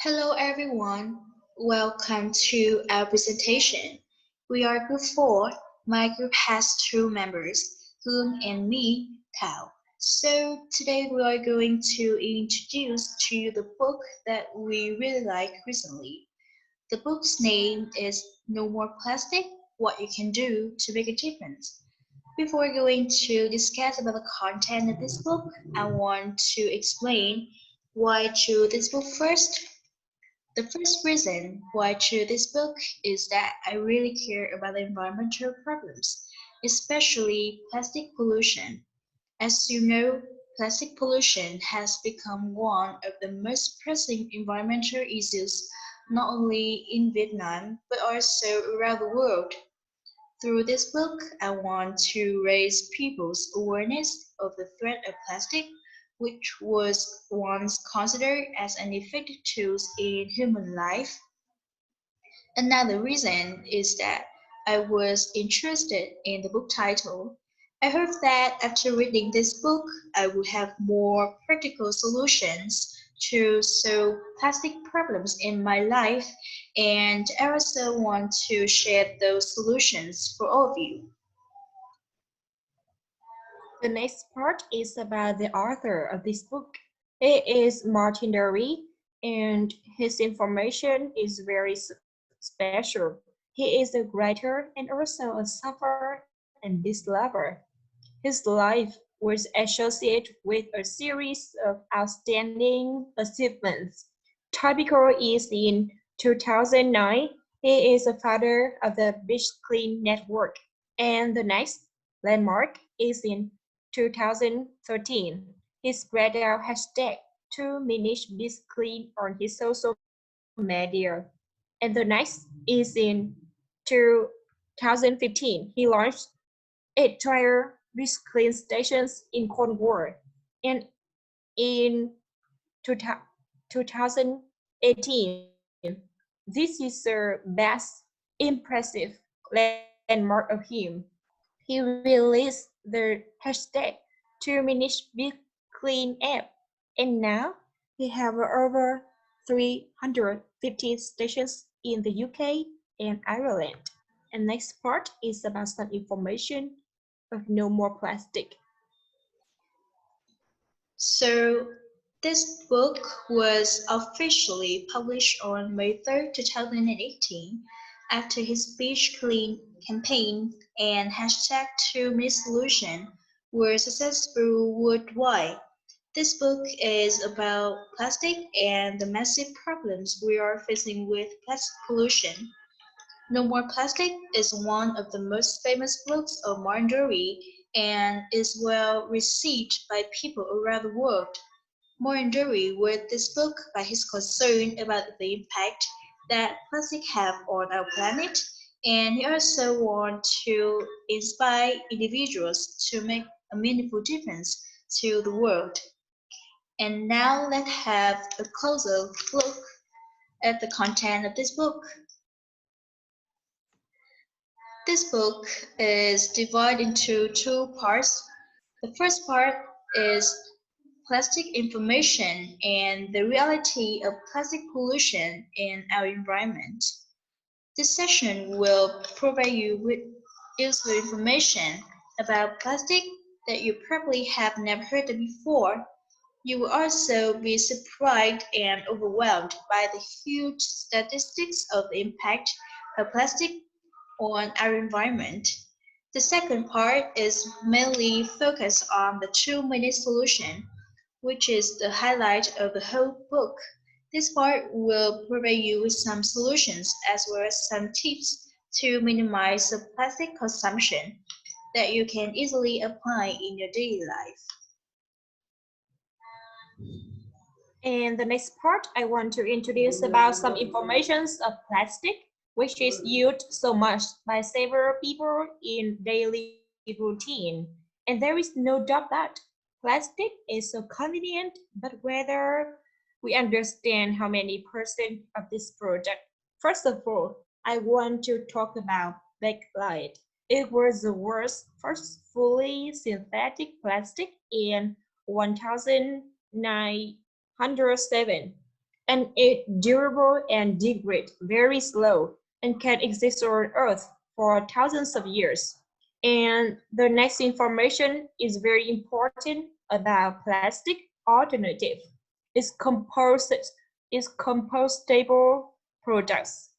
Hello everyone, welcome to our presentation. We are group 4. My group has two members, Phương and me, Thảo. So today we are going to introduce to you the book that we really like recently. The book's name is No More Plastic, What You Can Do to Make a Difference. Before going to discuss about the content of this book, I want to explain why I chose this book first. The first reason why I chose this book is that I really care about the environmental problems, especially plastic pollution. As you know, plastic pollution has become one of the most pressing environmental issues not only in Vietnam but also around the world. Through this book, I want to raise people's awareness of the threat of plastic, which was once considered as an effective tool in human life. Another reason is that I was interested in the book title. I hope that after reading this book, I would have more practical solutions to solve plastic problems in my life, and I also want to share those solutions for all of you. The next part is about the author of this book. He is Martin Derry, and his information is very special. He is a writer and also a sufferer and peace lover. His life was associated with a series of outstanding achievements. Typical is in 2009, he is a father of the Beach Clean Network, and the next landmark is in 2013. He spread out hashtag to manage beach clean on his social media. And the next is in 2015. He launched 8 trial beach clean stations in Cornwall. And in 2018, this is the best impressive landmark of him. He released the hashtag to manage big clean app, and now he have over 350 stations in the UK and Ireland. And next part is about some information of no more plastic. So, this book was officially published on May 3rd, 2018, after his Beach Clean campaign and hashtag 2 Minute Solution were successful worldwide. This book is about plastic and the massive problems we are facing with plastic pollution. No More Plastic is one of the most famous books of Martin Dory and is well received by people around the world. Martin Dory wrote this book by his concern about the impact that plastic have on our planet, and he also wants to inspire individuals to make a meaningful difference to the world. And now let's have a closer look at the content of this book. This book is divided into two parts. The first part is plastic information and the reality of plastic pollution in our environment. This session will provide you with useful information about plastic that you probably have never heard of before. You will also be surprised and overwhelmed by the huge statistics of the impact of plastic on our environment. The second part is mainly focused on the 2 minute solution, which is the highlight of the whole book. This part will provide you with some solutions as well as some tips to minimize the plastic consumption that you can easily apply in your daily life. And the next part, I want to introduce about some informations of plastic, which is used so much by several people in daily routine. And there is no doubt that plastic is so convenient, but whether we understand how many percent of this project. First of all, I want to talk about bakelite. It was the world's first fully synthetic plastic in 1907. and it's durable and degrade very slow and can exist on Earth for thousands of years. And the next information is very important about plastic alternative. It's composed is compostable products,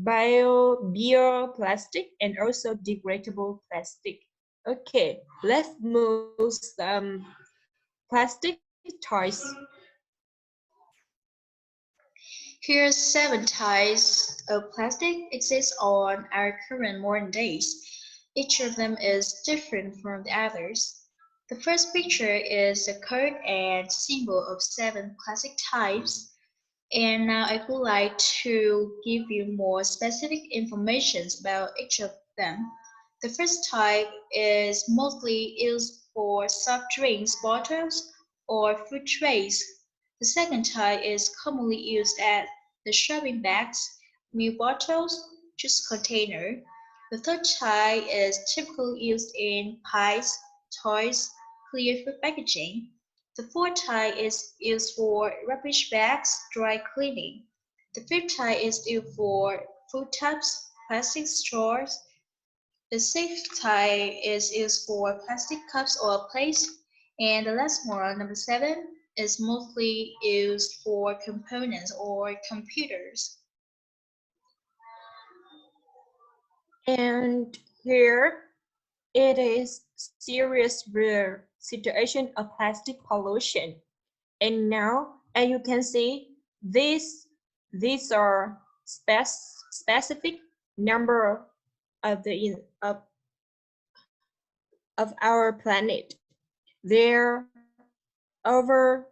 bioplastic, and also degradable plastic. Okay, let's move some plastic toys. Here are 7 types of plastic exist on our current modern days. Each of them is different from the others. The first picture is a code and symbol of 7 plastic types. And now I would like to give you more specific information about each of them. The first type is mostly used for soft drinks bottles or food trays. The second type is commonly used as the shopping bags, milk bottles, juice container. The third type is typically used in pies, toys, clear food packaging. The fourth type is used for rubbish bags, dry cleaning. The fifth type is used for food tubs, plastic straws. The sixth type is used for plastic cups or plates. And the last one, number 7, is mostly used for components or computers. And here it is serious real situation of plastic pollution. And now, as you can see, these are specific number of the of our planet. There over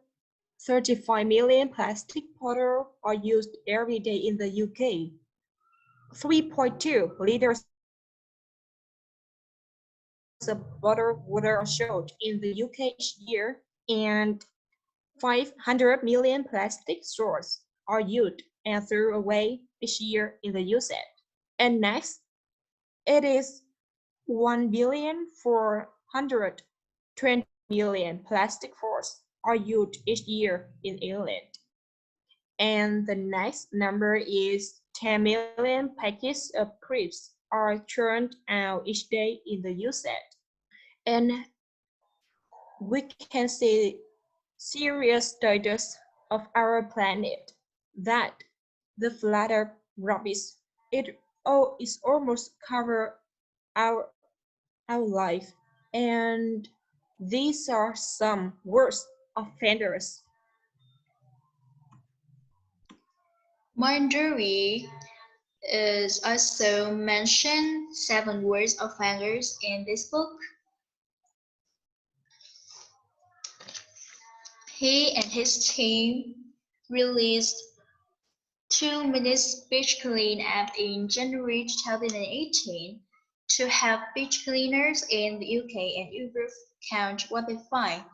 35 million plastic bottles are used every day in the UK. 3.2 liters of bottled water are sold in the UK each year, and 500 million plastic straws are used and thrown away each year in the USA. And next, it is 1,420 million plastic straws are used each year in England. And the next number is 10 million packets of crisps are churned out each day in the USA. And we can see serious status of our planet that the flatter rubbish is almost cover our life, and these are some worst offenders. Marjorie is also mentioned 7 worst offenders in this book. He and his team released 2 minutes beach clean app in January 2018 to help beach cleaners in the UK and Europe count what they find.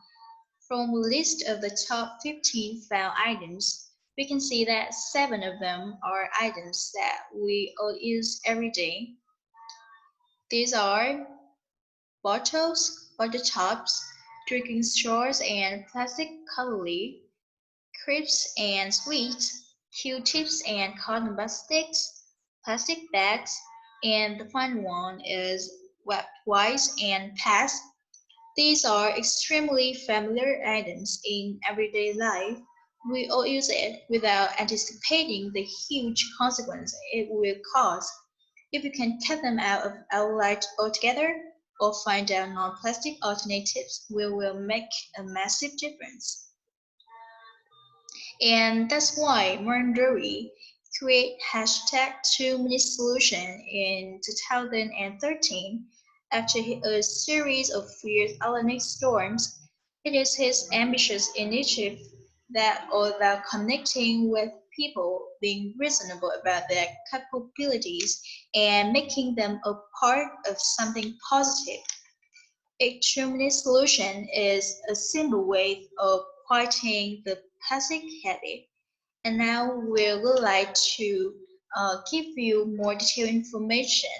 From a list of the top 15 found items, we can see that 7 of them are items that we all use every day. These are bottles, bottle tops, drinking straws and plastic cutlery, crisps and sweets, Q-tips and cotton bud sticks, plastic bags, and the final one is wet wipes and pads. These are extremely familiar items in everyday life. We all use it without anticipating the huge consequence it will cause. If we can cut them out of our life altogether or find out non-plastic alternatives, we will make a massive difference. And that's why Marjorie created hashtag 2 minute solution in 2013 after a series of fierce Atlantic storms. It is his ambitious initiative that all about connecting with people, being reasonable about their capabilities, and making them a part of something positive. A 2 minute solution is a simple way of fighting the plastic habit. And now we would like to give you more detailed information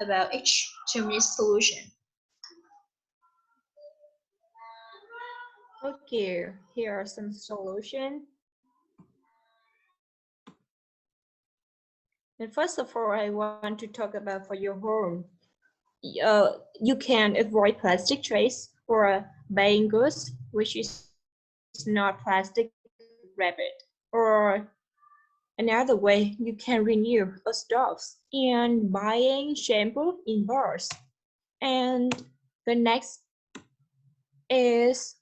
about each 2 minute solution. Okay, here are some solutions. And first of all, I want to talk about for your home. You can avoid plastic trays or buying goods, which is not plastic wrapped. Or another way, you can renew a stoves and buying shampoo in bars. And the next is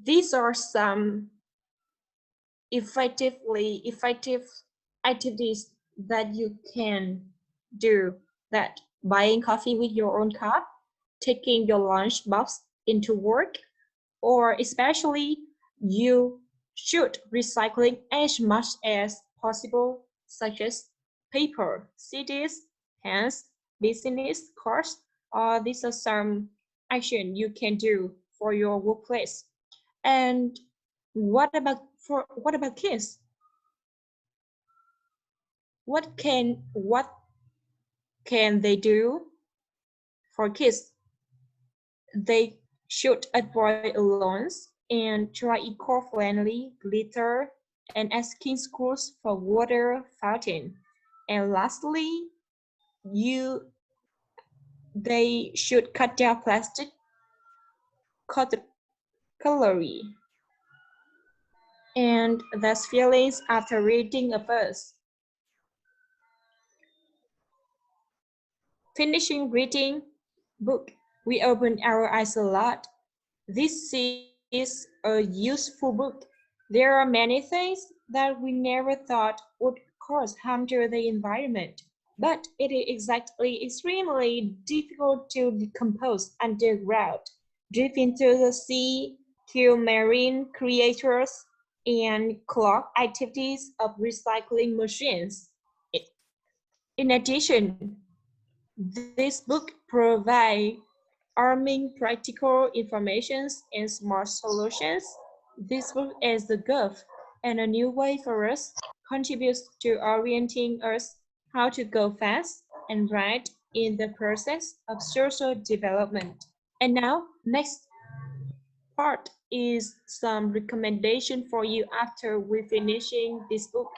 these are some effective activities that you can do, that buying coffee with your own cup, taking your lunch box into work, or especially you should recycling as much as possible, such as paper, CDs, pens, business cards. These are some action you can do for your workplace. And what about kids? What can they do for kids? They should avoid loans and try eco-friendly glitter and asking schools for water fountain. And lastly, you they should cut down plastic cutlery. And that's feelings after reading a verse. Finishing reading book, we opened our eyes a lot. This is a useful book. There are many things that we never thought would cause harm to the environment, but it is exactly extremely difficult to decompose underground, drift into the sea, kill marine creatures, and clog activities of recycling machines. In addition, this book provides arming practical informations and smart solutions. This book is the gift and a new way for us contributes to orienting us how to go fast and right in the process of social development. And now, next part is some recommendation for you after we finishing this book.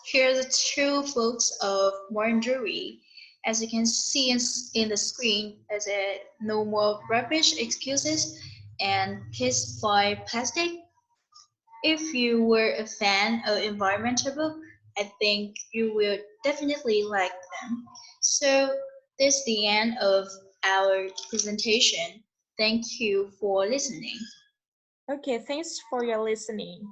Here are the two books of Martin Drury. As you can see in the screen, is it No More Rubbish Excuses and Kiss by Plastic? If you were a fan of environmental book, I think you will definitely like them. So this is the end of our presentation. Thank you for listening. Okay, thanks for your listening.